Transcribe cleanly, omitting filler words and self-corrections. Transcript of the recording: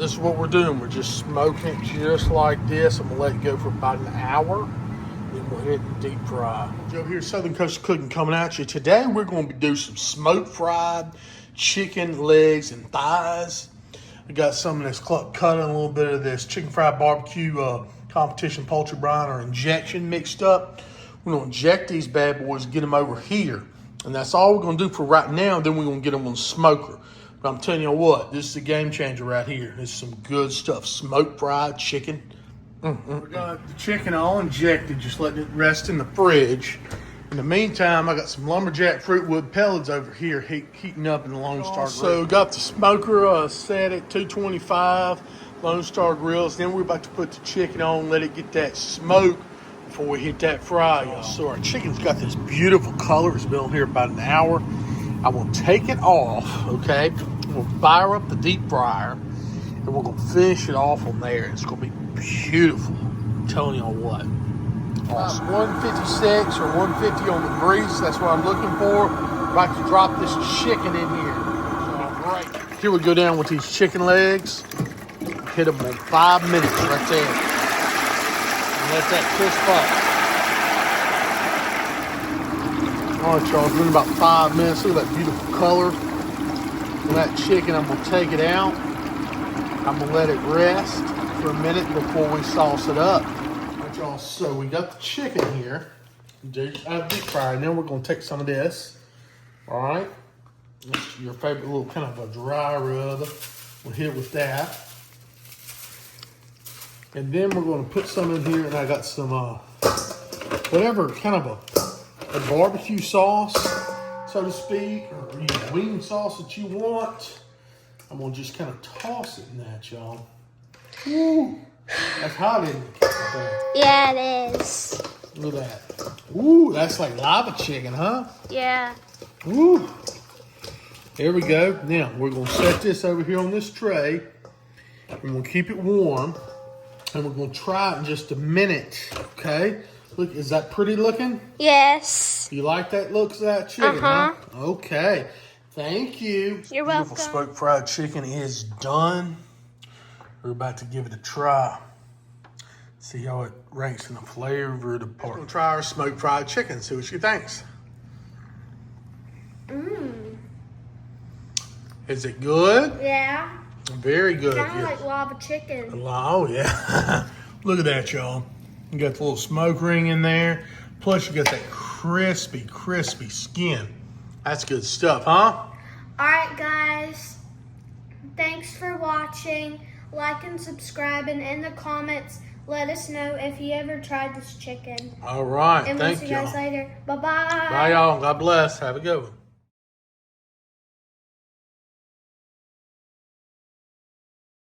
this is what we're doing. We're just smoking it just like this. I'm gonna let it go for about an hour. Then we'll hit the deep fry. Joe here, Southern Coast Cooking, coming at you. Today we're going to do some smoke fried chicken legs and thighs. I got some of this cut in a little bit of this chicken fried barbecue competition poultry brine or injection mixed up. We're gonna inject these bad boys, get them over here. And that's all we're gonna do for right now. Then we're gonna get them on the smoker. But I'm telling you what, this is a game changer right here. This is some good stuff. Smoke fried chicken. We got the chicken all injected, just letting it rest in the fridge. In the meantime, I got some lumberjack fruitwood pellets over here heating up in the Lone Star Grill. So got the smoker set at 225 Lone Star Grills. Then we're about to put the chicken on, let it get that smoke before we hit that fry, y'all. So our chicken's got this beautiful color. It's been on here about an hour. I will take it off, okay? We'll fire up the deep fryer, and we're gonna finish it off on there. It's gonna be beautiful. I'm telling y'all what. Awesome. 156 or 150 on the grease. That's what I'm looking for. I'm about to drop this chicken in here. All right. Here we go down with these chicken legs. Hit them in 5 minutes right there. Let that crisp up. All right, y'all, it's been about 5 minutes. Look at that beautiful color of that chicken. I'm gonna take it out. I'm gonna let it rest for a minute before we sauce it up. All right, y'all, so we got the chicken here. Out of deep fryer. And then we're gonna take some of this. All right, that's your favorite little kind of a dry rub. We'll hit it with that. And then we're going to put some in here, and I got some, whatever kind of a barbecue sauce, so to speak, or wing sauce that you want. I'm going to just kind of toss it in that, y'all. Woo! That's hot, isn't it? Yeah, it is. Look at that. Ooh, that's like lava chicken, huh? Yeah. Woo! There we go. Now, we're going to set this over here on this tray, and we'll keep it warm. And we're going to try it in just a minute, okay? Look, is that pretty looking? Yes. You like that look of that chicken, huh? Okay. Thank you. You're welcome. Beautiful smoked fried chicken is done. We're about to give it a try. See how it ranks in the flavor department. We're going to try our smoked fried chicken. See what she thinks. Is it good? Yeah. Very good. Kind of like lava chicken. Oh, yeah. Look at that, y'all. You got the little smoke ring in there. Plus, you got that crispy, crispy skin. That's good stuff, huh? All right, guys. Thanks for watching. Like and subscribe. And in the comments, let us know if you ever tried this chicken. All right. And Thank we'll see you guys later. Bye-bye. Bye, y'all. God bless. Have a good one.